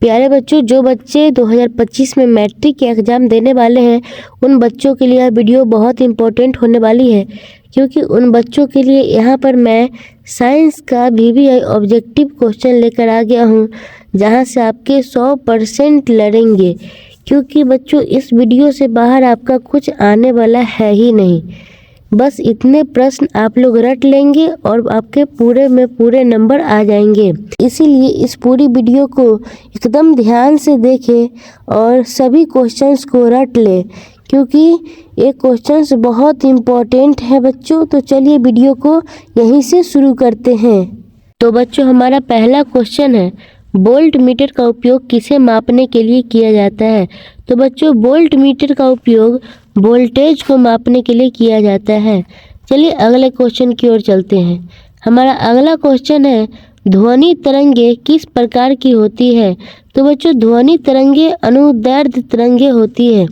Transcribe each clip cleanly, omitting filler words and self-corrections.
प्यारे बच्चों, जो बच्चे 2025 में मैट्रिक के एग्ज़ाम देने वाले हैं उन बच्चों के लिए यह वीडियो बहुत इम्पोर्टेंट होने वाली है, क्योंकि उन बच्चों के लिए यहाँ पर मैं साइंस का VVI ऑब्जेक्टिव क्वेश्चन लेकर आ गया हूँ, जहाँ से आपके 100% लड़ेंगे। क्योंकि बच्चों, इस वीडियो से बाहर आपका कुछ आने वाला है ही नहीं। बस इतने प्रश्न आप लोग रट लेंगे और आपके पूरे में पूरे नंबर आ जाएंगे। इसीलिए इस पूरी वीडियो को एकदम ध्यान से देखें और सभी क्वेश्चंस को रट लें, क्योंकि ये क्वेश्चंस बहुत इम्पोर्टेंट है बच्चों। तो चलिए वीडियो को यहीं से शुरू करते हैं। तो बच्चों, हमारा पहला क्वेश्चन है, वोल्ट मीटर का उपयोग किसे मापने के लिए किया जाता है? तो बच्चों, वोल्ट मीटर का उपयोग वोल्टेज को मापने के लिए किया जाता है। चलिए अगले क्वेश्चन की ओर चलते हैं। हमारा अगला क्वेश्चन है, ध्वनि तरंगे किस प्रकार की होती है? तो बच्चों, ध्वनि तरंगे अनुदैर्ध्य तरंगे होती है।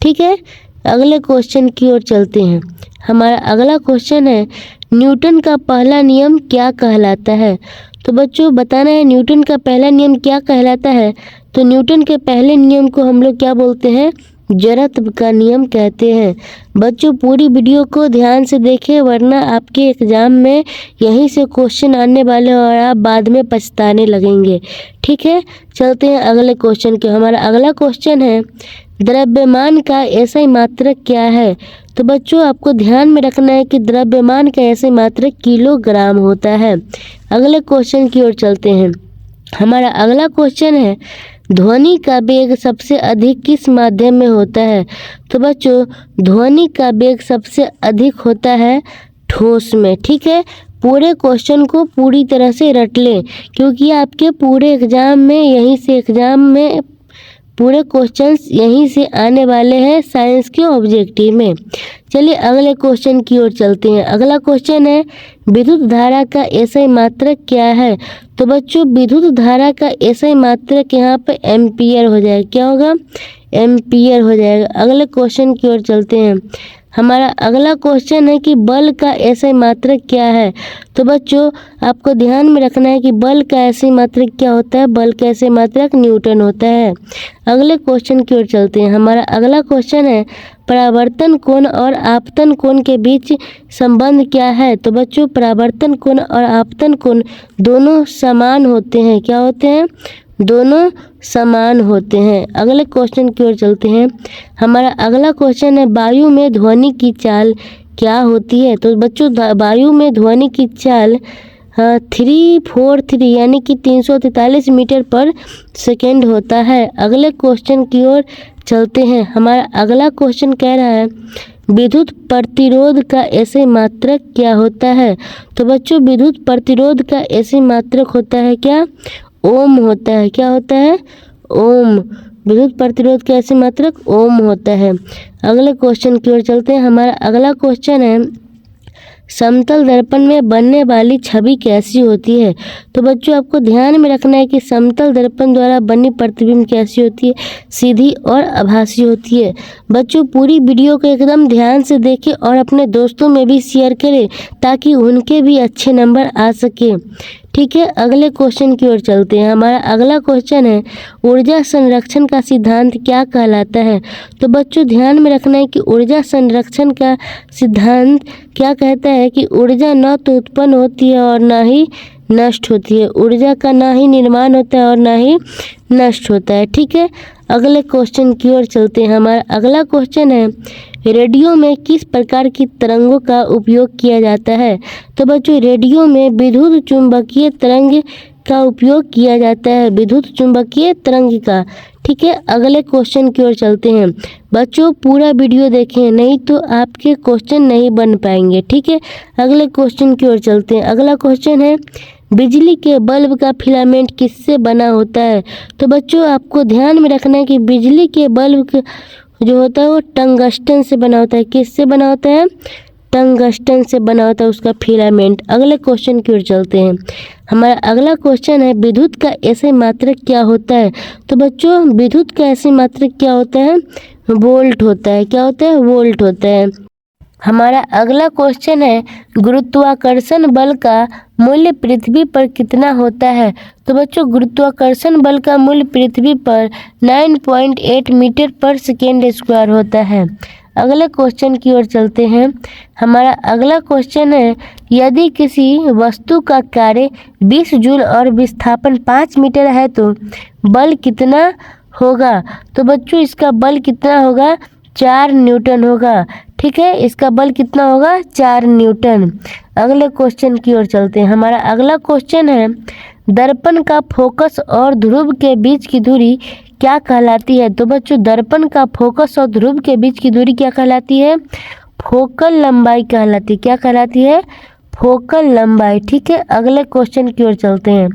ठीक है, अगले क्वेश्चन की ओर चलते हैं। हमारा अगला क्वेश्चन है, न्यूटन का पहला नियम क्या कहलाता है? तो बच्चों, बताना है न्यूटन का पहला नियम क्या कहलाता है। तो न्यूटन के पहले नियम को हम लोग क्या बोलते हैं? जड़त्व का नियम कहते हैं। बच्चों, पूरी वीडियो को ध्यान से देखें, वरना आपके एग्जाम में यहीं से क्वेश्चन आने वाले और आप बाद में पछताने लगेंगे। ठीक है, चलते हैं अगले क्वेश्चन के। हमारा अगला क्वेश्चन है, द्रव्यमान का SI मात्रक क्या है? तो बच्चों, आपको ध्यान में रखना है कि द्रव्यमान का SI मात्रक किलोग्राम होता है। अगले क्वेश्चन की ओर चलते हैं। हमारा अगला क्वेश्चन है, ध्वनि का वेग सबसे अधिक किस माध्यम में होता है? तो बच्चों, ध्वनि का वेग सबसे अधिक होता है ठोस में। ठीक है, पूरे क्वेश्चन को पूरी तरह से रट लें, क्योंकि आपके पूरे एग्जाम में पूरे क्वेश्चंस यहीं से आने वाले हैं साइंस के ऑब्जेक्टिव में। चलिए अगले क्वेश्चन की ओर चलते हैं। अगला क्वेश्चन है, विद्युत धारा का SI मात्रक क्या है? तो बच्चों, विद्युत धारा का SI मात्रक यहाँ पे एम्पियर हो जाएगा। क्या होगा? एम्पियर हो जाएगा। अगले क्वेश्चन की ओर चलते हैं। हमारा अगला क्वेश्चन है कि बल का SI मात्रक क्या है? तो बच्चों, आपको ध्यान में रखना है कि बल का SI मात्रक क्या होता है? बल का SI मात्रक न्यूटन होता है। अगले क्वेश्चन की ओर चलते हैं। हमारा अगला क्वेश्चन है, परावर्तन कोण और आपतन कोण के बीच संबंध क्या है? तो बच्चों, परावर्तन कोण और आपतन कोण दोनों समान होते हैं। क्या होते हैं? दोनों समान होते हैं। अगले क्वेश्चन की ओर चलते हैं। हमारा अगला क्वेश्चन है, वायु में ध्वनि की चाल क्या होती है? तो बच्चों, वायु में ध्वनि की चाल 343 यानी कि 343 मीटर पर सेकेंड होता है। अगले क्वेश्चन की ओर चलते हैं। हमारा अगला क्वेश्चन कह रहा है, विद्युत प्रतिरोध का SI मात्रक क्या होता है? तो बच्चों, विद्युत प्रतिरोध का SI मात्रक होता है क्या? ओम होता है। क्या होता है? ओम। विद्युत प्रतिरोध का SI मात्रक ओम होता है। अगले क्वेश्चन की ओर चलते हैं। हमारा अगला क्वेश्चन है, समतल दर्पण में बनने वाली छवि कैसी होती है? तो बच्चों, आपको ध्यान में रखना है कि समतल दर्पण द्वारा बनी प्रतिबिंब कैसी होती है? सीधी और आभासी होती है। बच्चों, पूरी वीडियो को एकदम ध्यान से देखें और अपने दोस्तों में भी शेयर करें, ताकि उनके भी अच्छे नंबर आ सके। ठीक है, अगले क्वेश्चन की ओर चलते हैं। हमारा अगला क्वेश्चन है, ऊर्जा संरक्षण का सिद्धांत क्या कहलाता है? तो बच्चों, ध्यान में रखना है कि ऊर्जा संरक्षण का सिद्धांत क्या कहता है कि ऊर्जा न तो उत्पन्न होती है और ना ही नष्ट होती है। ऊर्जा का ना ही निर्माण होता है और ना ही नष्ट होता है। ठीक है, अगले क्वेश्चन की ओर चलते हैं। हमारा अगला क्वेश्चन है, रेडियो में किस प्रकार की तरंगों का उपयोग किया जाता है? तो बच्चों, रेडियो में विद्युत चुंबकीय तरंग का उपयोग किया जाता है। विद्युत चुंबकीय तरंग का। ठीक है, अगले क्वेश्चन की ओर चलते हैं। बच्चों, पूरा वीडियो देखें, नहीं तो आपके क्वेश्चन नहीं बन पाएंगे। ठीक है, अगले क्वेश्चन की ओर चलते हैं। अगला क्वेश्चन है, बिजली के बल्ब का फिलामेंट किससे बना होता है? तो बच्चों, आपको ध्यान में रखना है कि बिजली के बल्ब जो होता है वो टंगस्टन से बना होता है। किससे बना होता है? टंगस्टन से बना होता है उसका फिलामेंट। अगले क्वेश्चन की ओर चलते हैं। हमारा अगला क्वेश्चन है, विद्युत का SI मात्रक क्या होता है? तो बच्चों, विद्युत का SI मात्रक क्या होता है? वोल्ट होता है। क्या होता है? वोल्ट होता है। हमारा अगला क्वेश्चन है गुरुत्वाकर्षण बल का मूल्य पृथ्वी पर कितना होता है। तो बच्चों गुरुत्वाकर्षण बल का मूल्य पृथ्वी पर 9.8 मीटर पर सेकेंड स्क्वायर होता है। अगले क्वेश्चन की ओर चलते हैं। हमारा अगला क्वेश्चन है यदि किसी वस्तु का कार्य 20 जूल और विस्थापन 5 मीटर है तो बल कितना होगा। तो बच्चों इसका बल कितना होगा, 4 न्यूटन होगा। ठीक है, इसका बल कितना होगा, 4 न्यूटन। अगले क्वेश्चन की ओर चलते हैं। हमारा अगला क्वेश्चन है दर्पण का फोकस और ध्रुव के बीच की दूरी क्या कहलाती है। तो बच्चों दर्पण का फोकस और ध्रुव के बीच की दूरी क्या कहलाती है, फोकल लंबाई कहलाती है। क्या कहलाती है, फोकल लंबाई। ठीक है, अगले क्वेश्चन की ओर चलते हैं।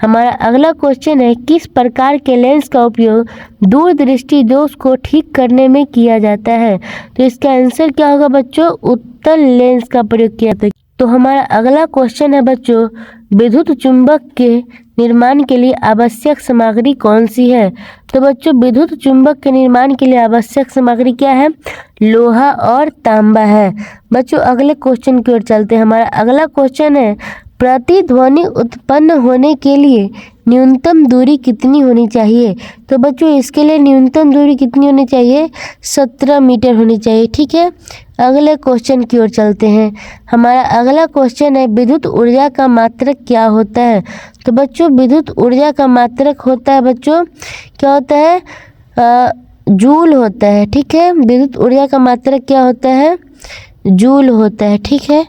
हमारा अगला क्वेश्चन है किस प्रकार के लेंस का उपयोग दूरदृष्टि दोष को ठीक करने में किया जाता है। तो इसका आंसर क्या होगा बच्चों, उत्तल लेंस का प्रयोग किया जाता है। तो हमारा अगला क्वेश्चन है बच्चों विद्युत चुंबक के निर्माण के लिए आवश्यक सामग्री कौन सी है। तो बच्चों विद्युत चुंबक के निर्माण के लिए आवश्यक सामग्री क्या है, लोहा और तांबा है। बच्चों अगले क्वेश्चन की ओर चलते हैं। हमारा अगला क्वेश्चन है प्रतिध्वनि उत्पन्न होने के लिए न्यूनतम दूरी कितनी होनी चाहिए। तो बच्चों इसके लिए न्यूनतम दूरी कितनी होनी चाहिए, 17 मीटर होनी चाहिए। ठीक है, अगले क्वेश्चन की ओर चलते हैं। हमारा अगला क्वेश्चन है विद्युत ऊर्जा का मात्रक क्या होता है। तो बच्चों विद्युत ऊर्जा का मात्रक होता है बच्चों, क्या होता है, जूल होता है। ठीक है, विद्युत ऊर्जा का मात्रक क्या होता है, जूल होता है। ठीक है,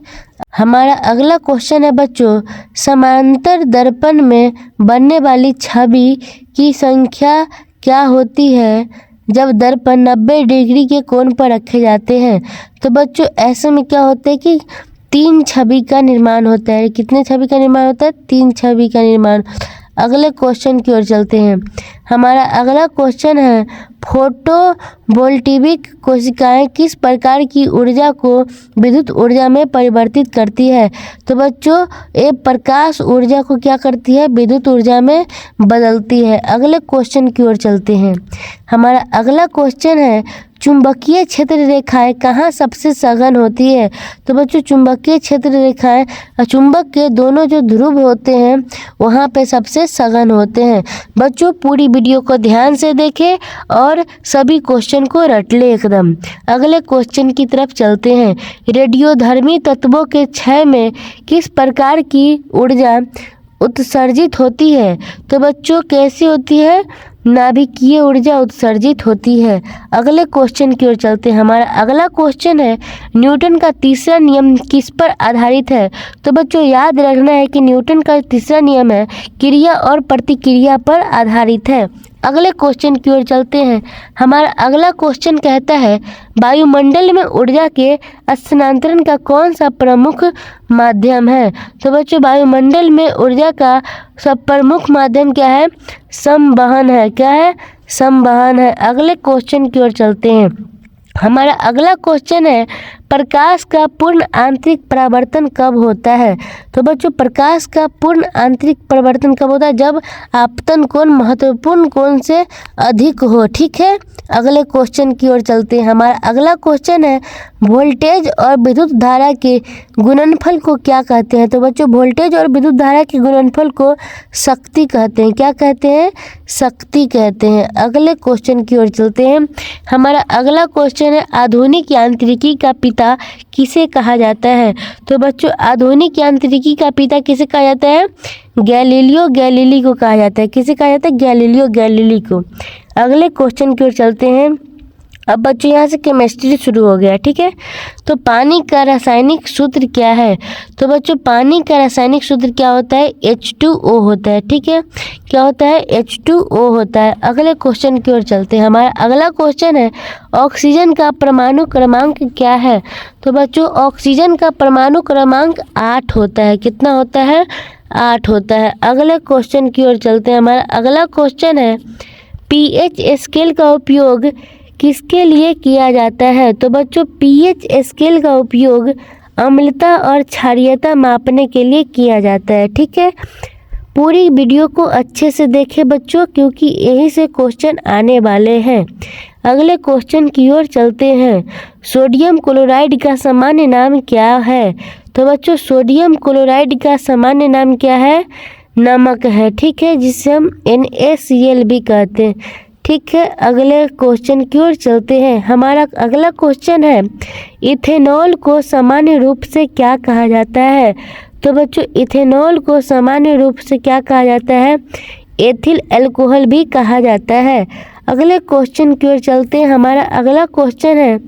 हमारा अगला क्वेश्चन है बच्चों समांतर दर्पण में बनने वाली छवि की संख्या क्या होती है जब दर्पण 90 डिग्री के कोण पर रखे जाते हैं। तो बच्चों ऐसे में क्या होता है कि 3 छवि का निर्माण होता है। कितने छवि का निर्माण होता है, 3 छवि का निर्माण। अगले क्वेश्चन की ओर चलते हैं। हमारा अगला क्वेश्चन है फोटो वोल्टेइक कोशिकाएं किस प्रकार की ऊर्जा को विद्युत ऊर्जा में परिवर्तित करती है। तो बच्चों ये प्रकाश ऊर्जा को क्या करती है, विद्युत ऊर्जा में बदलती है। अगले क्वेश्चन की ओर चलते हैं। हमारा अगला क्वेश्चन है चुंबकीय क्षेत्र रेखाएं कहाँ सबसे सघन होती है। तो बच्चों चुंबकीय क्षेत्र रेखाएं चुंबक के दोनों जो ध्रुव होते हैं वहाँ पे सबसे सघन होते हैं। बच्चों पूरी वीडियो को ध्यान से देखें और सभी क्वेश्चन को रट ले एकदम। अगले क्वेश्चन की तरफ चलते हैं। रेडियोधर्मी तत्वों के क्षय में किस प्रकार की ऊर्जा उत्सर्जित होती है। तो बच्चों कैसी होती है, नाभिकीय ऊर्जा उत्सर्जित होती है। अगले क्वेश्चन की ओर चलते हैं। हमारा अगला क्वेश्चन है न्यूटन का तीसरा नियम किस पर आधारित है। तो बच्चों याद रखना है कि न्यूटन का तीसरा नियम है क्रिया और प्रतिक्रिया पर आधारित है। अगले क्वेश्चन की ओर चलते हैं। हमारा अगला क्वेश्चन कहता है वायुमंडल में ऊर्जा के स्थानांतरण का कौन सा प्रमुख माध्यम है। तो बच्चों वायुमंडल में ऊर्जा का सब प्रमुख माध्यम क्या है, संवहन है। क्या है, संवहन है। अगले क्वेश्चन की ओर चलते हैं। हमारा अगला क्वेश्चन है प्रकाश का पूर्ण आंतरिक परावर्तन कब होता है। तो बच्चों प्रकाश का पूर्ण आंतरिक परावर्तन कब होता है, जब आपतन कोण महत्वपूर्ण कोण से अधिक हो। ठीक है, अगले क्वेश्चन की ओर चलते हैं। हमारा अगला क्वेश्चन है वोल्टेज और विद्युत धारा के गुणनफल को क्या कहते हैं। तो बच्चों वोल्टेज और विद्युत धारा के गुणनफल को शक्ति कहते हैं। क्या कहते हैं, शक्ति कहते हैं। अगले क्वेश्चन की ओर चलते हैं। हमारा अगला क्वेश्चन है आधुनिक यांत्रिकी का पिता किसे कहा जाता है। तो बच्चों आधुनिक यांत्रिकी का पिता किसे कहा जाता है, गैलीलियो गैलीली को कहा जाता है। किसे कहा जाता है, गैलीलियो गैलीली को। अगले क्वेश्चन की ओर चलते हैं। अब बच्चों यहाँ से केमिस्ट्री शुरू हो गया। ठीक है, तो पानी का रासायनिक सूत्र क्या है। तो बच्चों पानी का रासायनिक सूत्र क्या होता है, H2O होता है। ठीक है, क्या होता है, H2O होता है। अगले क्वेश्चन की ओर चलते हैं। हमारा अगला क्वेश्चन है ऑक्सीजन का परमाणु क्रमांक क्या है। तो बच्चों ऑक्सीजन का परमाणु क्रमांक 8 होता है। कितना होता है, 8 होता है। अगले क्वेश्चन की ओर चलते हैं। हमारा अगला क्वेश्चन है pH स्केल का उपयोग किसके लिए किया जाता है। तो बच्चों pH स्केल का उपयोग अम्लता और क्षारीयता मापने के लिए किया जाता है। ठीक है, पूरी वीडियो को अच्छे से देखें बच्चों, क्योंकि यहीं से क्वेश्चन आने वाले हैं। अगले क्वेश्चन की ओर चलते हैं। सोडियम क्लोराइड का सामान्य नाम क्या है? तो बच्चों सोडियम क्लोराइड का सामान्य नाम क्या है? नमक है, ठीक है, जिसे हम NaCl भी कहते हैं। ठीक है, अगले क्वेश्चन की ओर चलते हैं। हमारा अगला क्वेश्चन है, इथेनॉल को सामान्य रूप से क्या कहा जाता है? तो बच्चों इथेनॉल को सामान्य रूप से क्या कहा जाता है? एथिल अल्कोहल भी कहा जाता है। अगले क्वेश्चन की ओर चलते हैं। हमारा अगला क्वेश्चन है,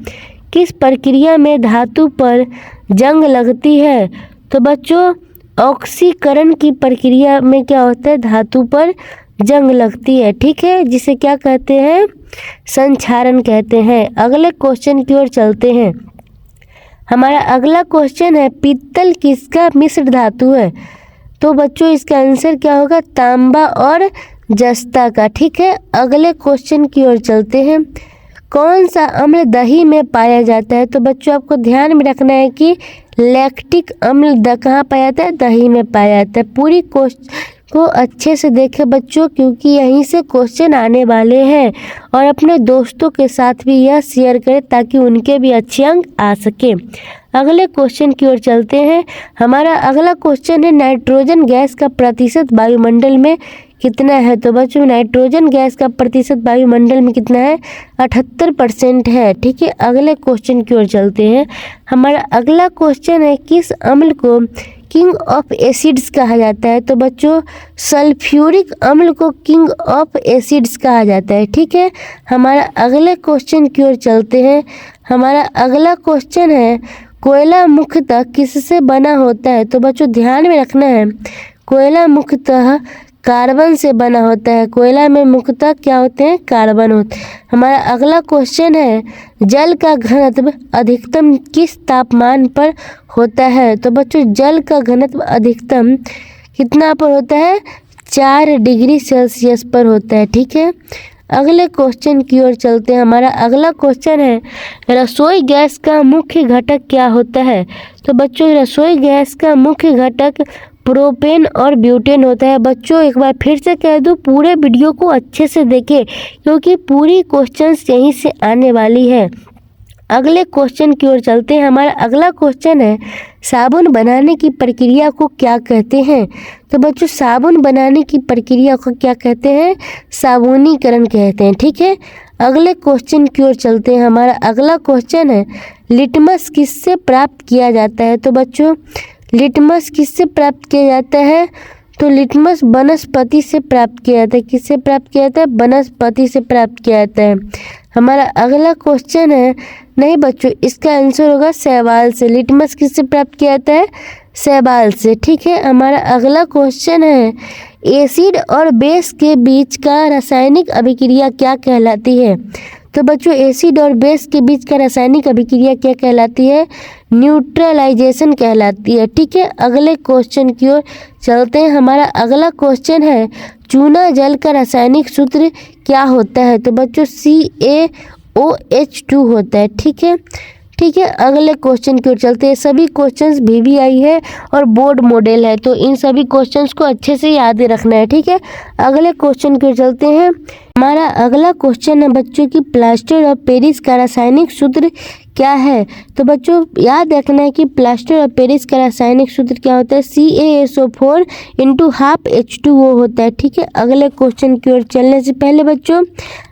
किस प्रक्रिया में धातु पर जंग लगती है? तो बच्चों ऑक्सीकरण की प्रक्रिया में क्या होता है? धातु पर जंग लगती है, ठीक है, जिसे क्या कहते हैं? संक्षारण कहते हैं। अगले क्वेश्चन की ओर चलते हैं। हमारा अगला क्वेश्चन है, पीतल किसका मिश्र धातु है? तो बच्चों इसका आंसर क्या होगा? तांबा और जस्ता का, ठीक है। अगले क्वेश्चन की ओर चलते हैं। कौन सा अम्ल दही में पाया जाता है? तो बच्चों आपको ध्यान में रखना है कि लैक्टिक अम्ल कहाँ पाया जाता है? दही में पाया जाता है। पूरी क्वेश्चन को अच्छे से देखें बच्चों, क्योंकि यहीं से क्वेश्चन आने वाले हैं। और अपने दोस्तों के साथ भी यह शेयर करें ताकि उनके भी अच्छे अंक आ सके। अगले क्वेश्चन की ओर चलते हैं। हमारा अगला क्वेश्चन है, नाइट्रोजन गैस का प्रतिशत वायुमंडल में कितना है? तो बच्चों नाइट्रोजन गैस का प्रतिशत वायुमंडल में कितना है? 78% है, ठीक है। अगले क्वेश्चन की ओर चलते हैं। हमारा अगला क्वेश्चन है, किस अम्ल को किंग ऑफ एसिड्स कहा जाता है? तो बच्चों सल्फ्यूरिक अम्ल को किंग ऑफ एसिड्स कहा जाता है, ठीक है। हमारा अगले क्वेश्चन की ओर चलते हैं। हमारा अगला क्वेश्चन है, कोयला मुख्यतः किससे बना होता है? तो बच्चों ध्यान में रखना है, कोयला मुख्यतः कार्बन से बना होता है। कोयला में मुख्यतः क्या होते हैं? कार्बन होते हैं। हमारा अगला क्वेश्चन है, जल का घनत्व अधिकतम किस तापमान पर होता है? तो बच्चों जल का घनत्व अधिकतम कितना पर होता है? 4 डिग्री सेल्सियस पर होता है, ठीक है। अगले क्वेश्चन की ओर चलते हैं। हमारा अगला क्वेश्चन है, रसोई गैस का मुख्य घटक क्या होता है? तो बच्चों रसोई गैस का मुख्य घटक प्रोपेन और ब्यूटेन होता है। बच्चों एक बार फिर से कह दूं, पूरे वीडियो को अच्छे से देखें क्योंकि पूरी क्वेश्चंस यहीं से आने वाली है। अगले क्वेश्चन की ओर चलते हैं। हमारा अगला क्वेश्चन है, साबुन बनाने की प्रक्रिया को क्या कहते हैं? तो बच्चों साबुन बनाने की प्रक्रिया को क्या कहते हैं? साबुनीकरण कहते हैं, ठीक है। अगले क्वेश्चन की ओर चलते हैं। हमारा अगला क्वेश्चन है, लिटमस किससे प्राप्त किया जाता है? तो बच्चों लिटमस किससे प्राप्त किया जाता है? तो लिटमस वनस्पति से प्राप्त किया जाता है। किससे प्राप्त किया जाता है? वनस्पति से प्राप्त किया जाता है। हमारा अगला क्वेश्चन है, नहीं बच्चों इसका आंसर होगा शैवाल से। लिटमस किससे प्राप्त किया जाता है? शैवाल से, ठीक है। हमारा अगला क्वेश्चन है, एसिड और बेस के बीच का रासायनिक अभिक्रिया क्या कहलाती है? तो बच्चों एसिड और बेस के बीच का रासायनिक अभिक्रिया क्या कहलाती है? न्यूट्रलाइजेशन कहलाती है, ठीक है। अगले क्वेश्चन की ओर चलते हैं। हमारा अगला क्वेश्चन है, चूना जल का रासायनिक सूत्र क्या होता है? तो बच्चों CaOH2 होता है, ठीक है। ठीक है, अगले क्वेश्चन की ओर चलते हैं। सभी क्वेश्चंस VVI है और बोर्ड मॉडल है, तो इन सभी क्वेश्चंस को अच्छे से याद रखना है, ठीक है। अगले क्वेश्चन की ओर चलते हैं। हमारा अगला क्वेश्चन है बच्चों की प्लास्टर ऑफ पेरिस का रासायनिक सूत्र क्या है? तो बच्चों याद रखना है कि प्लास्टर ऑफ पेरिस का रासायनिक सूत्र क्या होता है? CaSO4 × 12H2O होता है, ठीक है। अगले क्वेश्चन की ओर चलने से पहले बच्चों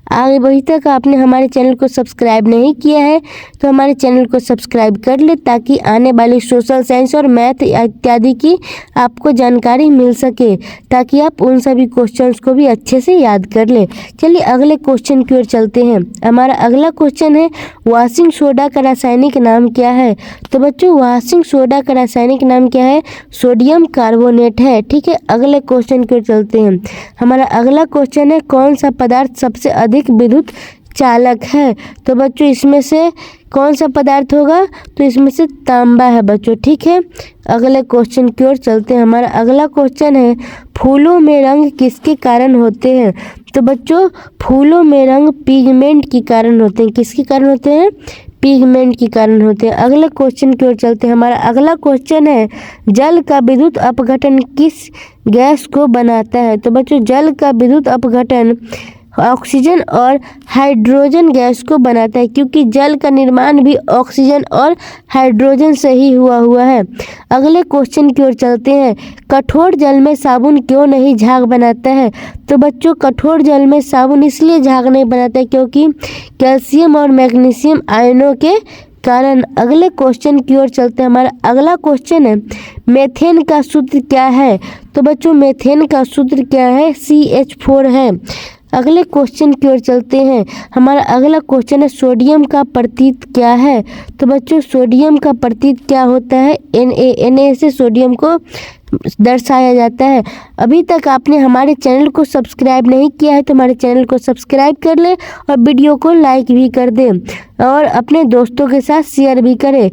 अभी तक आपने हमारे चैनल को सब्सक्राइब नहीं किया है तो हमारे चैनल को सब्सक्राइब कर ले, ताकि आने वाली सोशल साइंस और मैथ इत्यादि की आपको जानकारी मिल सके, ताकि आप उन सभी क्वेश्चंस को भी अच्छे से याद कर ले। चलिए अगले क्वेश्चन की ओर चलते हैं। हमारा अगला क्वेश्चन है, वॉशिंग सोडा का रासायनिक नाम क्या है? तो बच्चों वॉशिंग सोडा का रासायनिक नाम क्या है? सोडियम कार्बोनेट है, ठीक है। अगले क्वेश्चन की ओर चलते हैं। हमारा अगला क्वेश्चन है, कौन सा पदार्थ सबसे अधिक विद्युत चालक है? तो बच्चों इसमें से कौन सा पदार्थ होगा? तो इसमें से तांबा है बच्चों, ठीक है। अगले क्वेश्चन की ओर चलते हैं। हमारा अगला क्वेश्चन है, फूलों में रंग किसके कारण होते हैं? तो बच्चों फूलों में रंग पिगमेंट के कारण होते हैं। किसके कारण होते हैं? पिगमेंट के कारण होते हैं। अगले क्वेश्चन की ओर चलते हैं। हमारा अगला क्वेश्चन है, जल का विद्युत अपघटन किस गैस को बनाता है? तो बच्चों जल का विद्युत अपघटन ऑक्सीजन और हाइड्रोजन गैस को बनाता है, क्योंकि जल का निर्माण भी ऑक्सीजन और हाइड्रोजन से ही हुआ है। अगले क्वेश्चन की ओर चलते हैं। कठोर जल में साबुन क्यों नहीं झाग बनाता है? तो बच्चों, कठोर जल में साबुन इसलिए झाग नहीं बनाता है क्योंकि कैल्शियम और मैग्नीशियम आयनों के कारण। अगले क्वेश्चन की ओर चलते हैं। हमारा अगला क्वेश्चन है, मेथेन का सूत्र क्या है? तो बच्चों, मेथेन का सूत्र क्या है? CH4 है। अगले क्वेश्चन की ओर चलते हैं। हमारा अगला क्वेश्चन है, सोडियम का प्रतीक क्या है? तो बच्चों, सोडियम का प्रतीक क्या होता है? Na से सोडियम को दर्शाया जाता है। अभी तक आपने हमारे चैनल को सब्सक्राइब नहीं किया है तो हमारे चैनल को सब्सक्राइब कर ले और वीडियो को लाइक भी कर दे और अपने दोस्तों के साथ शेयर भी करें।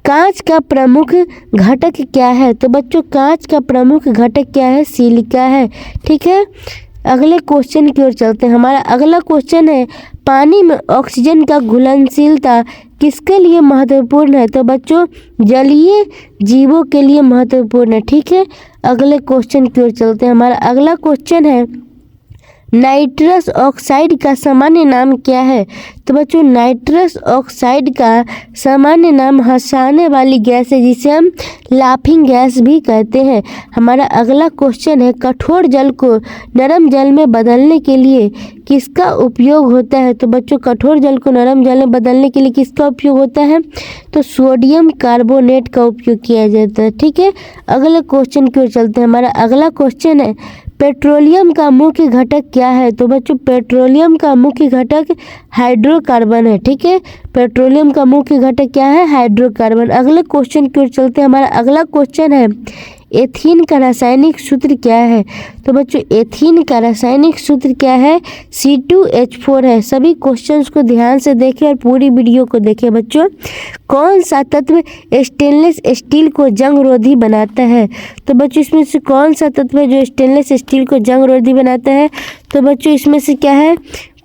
कांच का प्रमुख घटक क्या है? तो बच्चों, कांच का प्रमुख घटक क्या है? सिलिका है। ठीक है, अगले क्वेश्चन की ओर चलते हैं। हमारा अगला क्वेश्चन है, पानी में ऑक्सीजन का घुलनशीलता किसके लिए महत्वपूर्ण है? तो बच्चों, जलीय जीवों के लिए महत्वपूर्ण है। ठीक है, अगले क्वेश्चन की ओर चलते हैं। हमारा अगला क्वेश्चन है, नाइट्रस ऑक्साइड का सामान्य नाम क्या है? तो बच्चों, नाइट्रस ऑक्साइड का सामान्य नाम हंसाने वाली गैस है, जिसे हम लाफिंग गैस भी कहते हैं। हमारा अगला क्वेश्चन है, कठोर जल को नरम जल में बदलने के लिए किसका उपयोग होता है? तो बच्चों, कठोर जल को नरम जल में बदलने के लिए किसका उपयोग होता है? तो सोडियम कार्बोनेट का उपयोग किया जाता है। ठीक है, अगले क्वेश्चन की ओर चलते हैं। हमारा अगला क्वेश्चन है, पेट्रोलियम का मुख्य घटक क्या है? तो बच्चों, पेट्रोलियम का मुख्य घटक हाइड्रोकार्बन है। ठीक है, पेट्रोलियम का मुख्य घटक क्या है? हाइड्रोकार्बन। अगले क्वेश्चन की ओर चलते हैं। हमारा अगला क्वेश्चन है, एथीन का रासायनिक सूत्र क्या है? तो बच्चों, एथीन का रासायनिक सूत्र क्या है? C2H4 है। सभी क्वेश्चंस को ध्यान से देखें और पूरी वीडियो को देखें। बच्चों, कौन सा तत्व स्टेनलेस स्टील को जंगरोधी बनाता है? तो बच्चों, इसमें से कौन सा तत्व है जो स्टेनलेस स्टील को जंगरोधी बनाता है? तो बच्चों, इसमें से क्या है?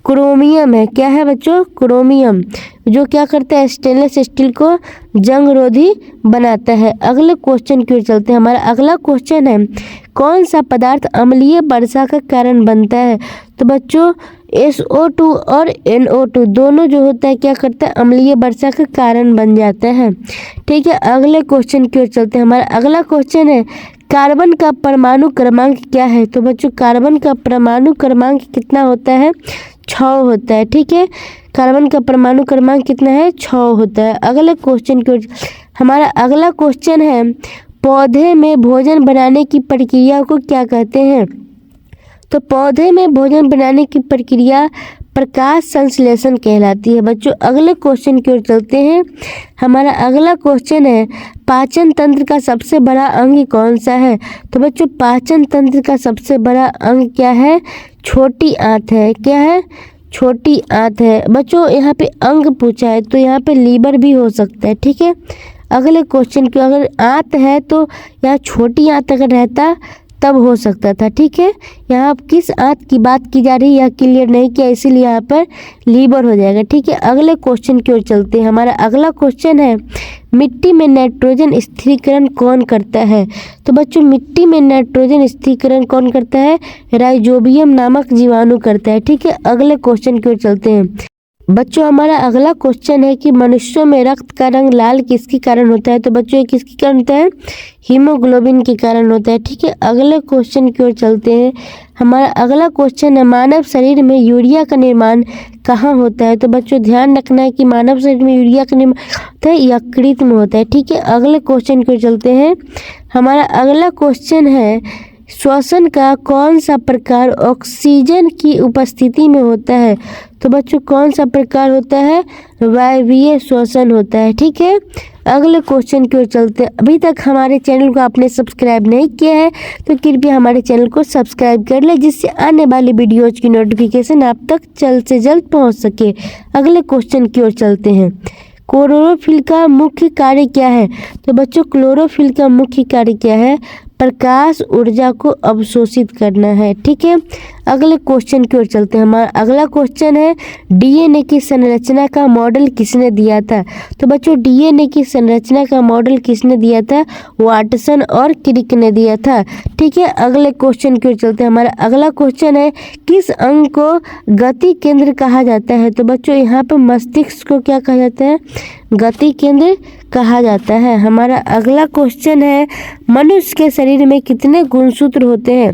क्रोमियम है। क्या है बच्चों? क्रोमियम, जो क्या करता है? स्टेनलेस स्टील को जंगरोधी बनाता है। अगले क्वेश्चन की ओर चलते हैं। हमारा अगला क्वेश्चन है, कौन सा पदार्थ अम्लीय वर्षा का कारण बनता है? तो बच्चों, SO2 और NO2 दोनों जो होता है क्या करता है? अम्लीय वर्षा का कारण बन जाता है। ठीक है, अगले क्वेश्चन की ओर चलते हैं। हमारा अगला क्वेश्चन है, कार्बन का परमाणु क्रमांक क्या है? तो बच्चों, कार्बन का परमाणु क्रमांक कितना होता है? 6 होता है। ठीक है, कार्बन का परमाणु क्रमांक कितना है? 6 होता है। अगले क्वेश्चन की ओर हमारा अगला क्वेश्चन है, पौधे में भोजन बनाने की प्रक्रिया को क्या कहते हैं? तो पौधे में भोजन बनाने की प्रक्रिया प्रकाश संश्लेषण कहलाती है। बच्चों, अगले क्वेश्चन की ओर चलते हैं। हमारा अगला क्वेश्चन है, पाचन तंत्र का सबसे बड़ा अंग कौन सा है? तो बच्चों, पाचन तंत्र का सबसे बड़ा अंग क्या है? छोटी आंत है। क्या है? छोटी आंत है। बच्चों, यहाँ पे अंग पूछा है तो यहाँ पे लीवर भी हो सकता है। ठीक है, अगले क्वेश्चन की अगर आंत है तो यहाँ छोटी आंत अगर रहता तब हो सकता था। ठीक है, यहाँ किस आंत की बात की जा रही है यह क्लियर नहीं किया, इसीलिए यहाँ पर लीवर हो जाएगा। ठीक है, अगले क्वेश्चन की ओर चलते हैं। हमारा अगला क्वेश्चन है, मिट्टी में नाइट्रोजन स्थिरीकरण कौन करता है? तो बच्चों, मिट्टी में नाइट्रोजन स्थिरीकरण कौन करता है? राइजोबियम नामक जीवाणु करता है। ठीक है, अगले क्वेश्चन की ओर चलते हैं। बच्चों, हमारा अगला क्वेश्चन है कि मनुष्यों में रक्त का रंग लाल किसके कारण होता है? तो बच्चों, ये किसके कारण होता है? हीमोग्लोबिन के कारण होता है। ठीक है, अगले क्वेश्चन की ओर चलते हैं। हमारा अगला क्वेश्चन है, मानव शरीर में यूरिया का निर्माण कहाँ होता है? तो बच्चों, ध्यान रखना है कि मानव शरीर में यूरिया का निर्माण होता है यकृत में होता है। ठीक है, अगले क्वेश्चन की ओर चलते हैं। हमारा अगला क्वेश्चन है, श्वसन का कौन सा प्रकार ऑक्सीजन की उपस्थिति में होता है? तो बच्चों, कौन सा प्रकार होता है? वायवीय श्वसन होता है। ठीक है, अगले क्वेश्चन की ओर चलते हैं। अभी तक हमारे चैनल को आपने सब्सक्राइब नहीं किया है तो कृपया हमारे चैनल को सब्सक्राइब कर ले, जिससे आने वाली वीडियोज की नोटिफिकेशन आप तक जल्द से जल्द पहुंच सके। अगले क्वेश्चन की ओर चलते हैं। क्लोरोफिल का मुख्य कार्य क्या है? तो बच्चों, क्लोरोफिल का मुख्य कार्य क्या है? प्रकाश ऊर्जा को अवशोषित करना है। ठीक है, अगले क्वेश्चन की ओर चलते हैं। हमारा अगला क्वेश्चन है डीएनए की संरचना का मॉडल किसने दिया था? तो बच्चों डीएनए की संरचना का मॉडल किसने दिया था? वाटसन और क्रिक ने दिया था। ठीक है, अगले क्वेश्चन की ओर चलते हैं। हमारा अगला क्वेश्चन है किस अंग को गति केंद्र कहा जाता है? तो बच्चों यहाँ पर मस्तिष्क को क्या कहा जाता है? गति केंद्र कहा जाता है। हमारा अगला क्वेश्चन है मनुष्य के शरीर में कितने गुणसूत्र होते हैं?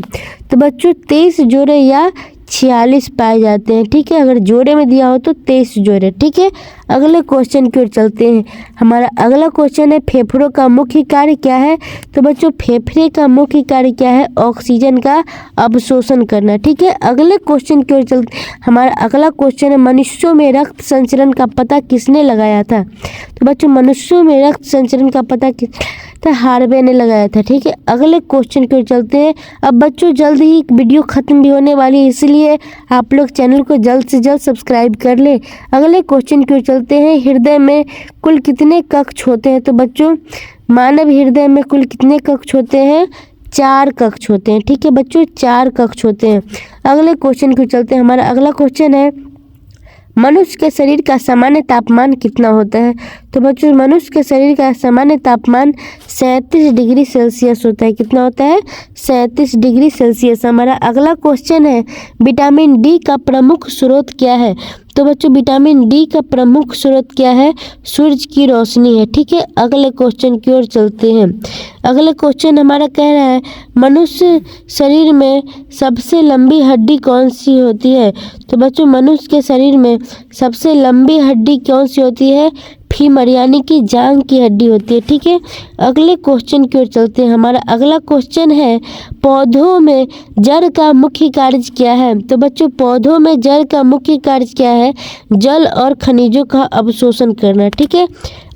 तो बच्चों 23 जोड़े या 46 पाए जाते हैं। ठीक है, अगर जोड़े में दिया हो तो 23 जोड़े। ठीक है, अगले क्वेश्चन की ओर चलते हैं। हमारा अगला क्वेश्चन है फेफड़ों का मुख्य कार्य क्या है? तो बच्चों फेफड़े का मुख्य कार्य क्या है? ऑक्सीजन का अवशोषण करना। ठीक है, अगले क्वेश्चन की ओर चलते हैं। हमारा अगला क्वेश्चन है मनुष्यों में रक्त संचरण का पता किसने लगाया था? तो बच्चों मनुष्यों में रक्त संचरण का पता हार्वे ने लगाया था। ठीक है, अगले क्वेश्चन की ओर चलते हैं। अब बच्चों जल्द ही वीडियो खत्म भी होने वाली है, इसलिए आप लोग चैनल को जल्द से जल्द सब्सक्राइब कर ले। अगले क्वेश्चन की ओर चलते हैं हृदय में कुल कितने कक्ष होते हैं? तो बच्चों मानव हृदय में कुल कितने कक्ष होते हैं? 4 कक्ष होते हैं। ठीक है बच्चों, 4 कक्ष होते हैं। अगले क्वेश्चन की ओर चलते हैं। हमारा अगला क्वेश्चन है मनुष्य के शरीर का सामान्य तापमान कितना होता है? तो बच्चों मनुष्य के शरीर का सामान्य तापमान 37 डिग्री सेल्सियस होता है। कितना होता है? 37 डिग्री सेल्सियस। हमारा अगला क्वेश्चन है विटामिन डी का प्रमुख स्रोत क्या है? तो बच्चों विटामिन डी का प्रमुख स्रोत क्या है? सूरज की रोशनी है। ठीक है, अगले क्वेश्चन की ओर चलते हैं। अगला क्वेश्चन हमारा कह रहा है मनुष्य शरीर में सबसे लंबी हड्डी कौन सी होती है? तो बच्चों मनुष्य के शरीर में सबसे लंबी हड्डी कौन सी होती है? फीमर यानी कि जांघ की हड्डी होती है। ठीक है, अगले क्वेश्चन की ओर चलते हैं। हमारा अगला क्वेश्चन है पौधों में जड़ का मुख्य कार्य क्या है? तो बच्चों पौधों में जड़ का मुख्य कार्य क्या है? जल और खनिजों का अवशोषण करना। ठीक है,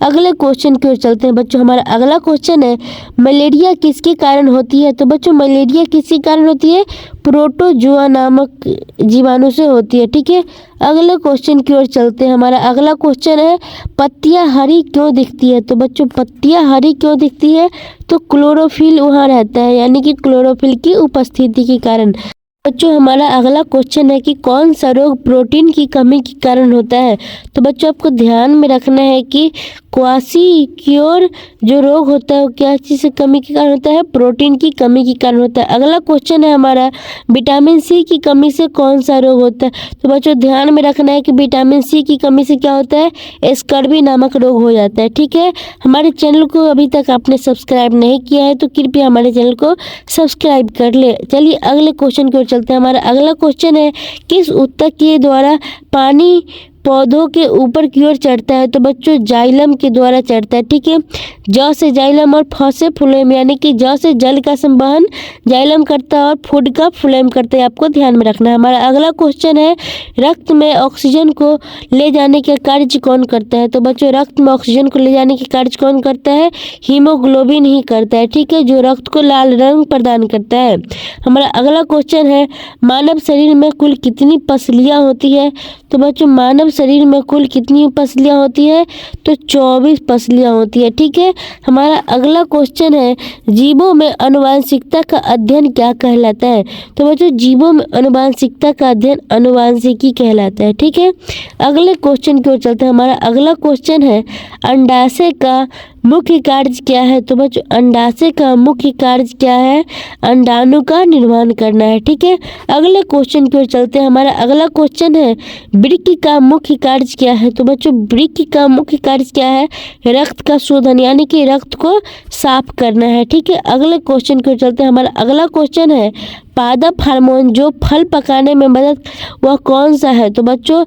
अगले क्वेश्चन की ओर चलते हैं। बच्चों हमारा अगला क्वेश्चन है मलेरिया किसके कारण होती है? तो बच्चों मलेरिया किसके कारण होती है? प्रोटोजुआ नामक जीवाणु से होती है। ठीक है, अगले क्वेश्चन की ओर चलते हैं। हमारा अगला क्वेश्चन है पत्तियां हरी क्यों दिखती है? तो बच्चों पत्तियां हरी क्यों दिखती है? तो क्लोरोफिल वहाँ रहता है, यानी कि क्लोरोफिल की उपस्थिति के कारण। बच्चों हमारा अगला क्वेश्चन है कि कौन सा रोग प्रोटीन की कमी के कारण होता है? तो बच्चों आपको ध्यान में रखना है कि क्वाशियोर जो रोग होता है वो क्या चीज़ से कमी के कारण होता है? प्रोटीन की कमी के कारण होता है। अगला क्वेश्चन है हमारा विटामिन सी की कमी से कौन सा रोग होता है? तो बच्चों ध्यान में रखना है कि विटामिन सी की कमी से क्या होता है? स्कर्वी नामक रोग हो जाता है। ठीक है, हमारे चैनल को अभी तक आपने सब्सक्राइब नहीं किया है तो कृपया हमारे चैनल को सब्सक्राइब कर ले। चलिए अगले क्वेश्चन की ओर चलते हैं। हमारा अगला क्वेश्चन है किस ऊतक के द्वारा पानी पौधों के ऊपर की ओर चढ़ता है? तो बच्चों जाइलम के द्वारा चढ़ता है। ठीक है, ज से जाइलम और फ से फ्लोएम, यानी कि ज से जल का संवहन जाइलम करता है और फूड का फ्लोएम करता है। आपको ध्यान में रखना है। हमारा अगला क्वेश्चन है रक्त में ऑक्सीजन को ले जाने का कार्य कौन करता है? तो बच्चों रक्त में ऑक्सीजन को ले जाने के कार्य कौन करता है? हीमोग्लोबिन ही करता है। ठीक है, जो रक्त को लाल रंग प्रदान करता है। हमारा अगला क्वेश्चन है मानव शरीर में कुल कितनी पसलियाँ होती है? तो बच्चों मानव शरीर में कुल कितनी पसलियाँ होती है? तो 24 पसलियाँ होती है। ठीक है, हमारा अगला क्वेश्चन है जीवों में आनुवंशिकता का अध्ययन क्या कहलाता है? तो बच्चों जीवों में आनुवंशिकता का अध्ययन आनुवंशिकी कहलाता है। ठीक है, अगले क्वेश्चन की ओर चलते हैं। हमारा अगला क्वेश्चन है अंडाशय का मुख्य कार्य क्या है? तो बच्चों अंडाशय का मुख्य कार्य क्या है? अंडाणु का निर्माण करना है। ठीक है, अगले क्वेश्चन की ओर चलते हैं। हमारा अगला क्वेश्चन है वृक्क का मुख्य कार्य क्या है? तो बच्चों वृक्क का मुख्य कार्य क्या है? रक्त का शोधन, यानी कि रक्त को साफ करना है। ठीक है, अगले क्वेश्चन की ओर चलते हैं। हमारा अगला क्वेश्चन है पादप हार्मोन जो फल पकाने में मदद वह कौन सा है? तो बच्चों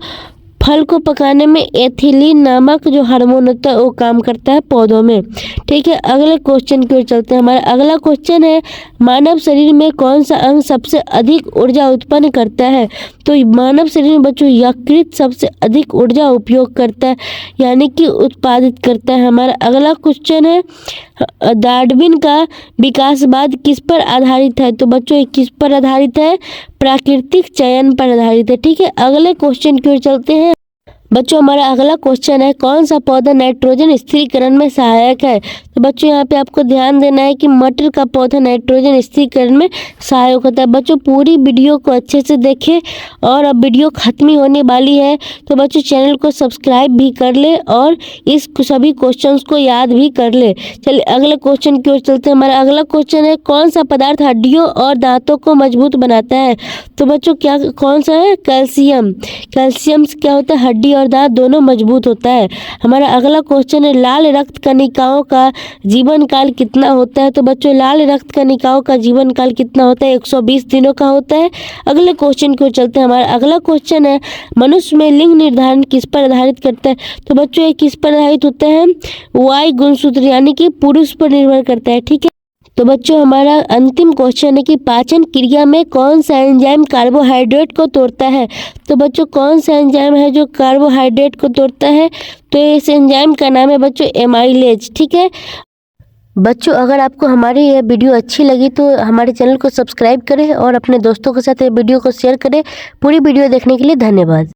फल को पकाने में एथिलीन नामक जो हार्मोन होता है वो काम करता है पौधों में। ठीक है, अगले क्वेश्चन की ओर चलते हैं। हमारा अगला क्वेश्चन है मानव शरीर में कौन सा अंग सबसे अधिक ऊर्जा उत्पन्न करता है? तो मानव शरीर में बच्चों यकृत सबसे अधिक ऊर्जा उपयोग करता है, यानी कि उत्पादित करता है। हमारा अगला क्वेश्चन है डार्विन का विकासवाद किस पर आधारित है? तो बच्चों किस पर आधारित है? प्राकृतिक चयन पर आधारित है। ठीक है, अगले क्वेश्चन की ओर चलते हैं। बच्चों हमारा अगला क्वेश्चन है, कौन सा पौधा नाइट्रोजन स्थिरीकरण में सहायक है। तो बच्चों यहाँ पे आपको ध्यान देना है कि मटर का पौधा नाइट्रोजन स्थिरीकरण में सहायक होता है। बच्चों पूरी वीडियो को अच्छे से देखें और अब वीडियो खत्म ही होने वाली है, तो बच्चों चैनल को सब्सक्राइब भी कर ले और इस सभी क्वेश्चंस को याद भी कर ले। चलिए अगले क्वेश्चन की ओर चलते हैं। हमारा अगला क्वेश्चन है, कौन सा पदार्थ हड्डियों और दांतों को मजबूत बनाता है। तो बच्चों क्या कौन सा है, कैल्शियम। कैल्शियम से क्या होता है, हड्डी और दांत दोनों मजबूत होता है। हमारा अगला क्वेश्चन है, लाल रक्त कणिकाओं का जीवन काल कितना होता है। तो बच्चों लाल रक्त कणिकाओं का जीवन काल कितना होता है, 120 दिनों का होता है। अगले क्वेश्चन को चलते हैं। हमारा अगला क्वेश्चन है, मनुष्य में लिंग निर्धारण किस पर आधारित करता है। तो बच्चों ये किस पर आधारित होता है, वाई गुणसूत्र यानी कि पुरुष पर निर्भर करता है। ठीक है, तो बच्चों हमारा अंतिम क्वेश्चन है कि पाचन क्रिया में कौन सा एंजाइम कार्बोहाइड्रेट को तोड़ता है। तो बच्चों कौन सा एंजाइम है जो कार्बोहाइड्रेट को तोड़ता है, तो इस एंजाइम का नाम है बच्चों एमाइलेज। ठीक है बच्चों, अगर आपको हमारी यह वीडियो अच्छी लगी तो हमारे चैनल को सब्सक्राइब करें और अपने दोस्तों के साथ ये वीडियो को शेयर करें। पूरी वीडियो देखने के लिए धन्यवाद।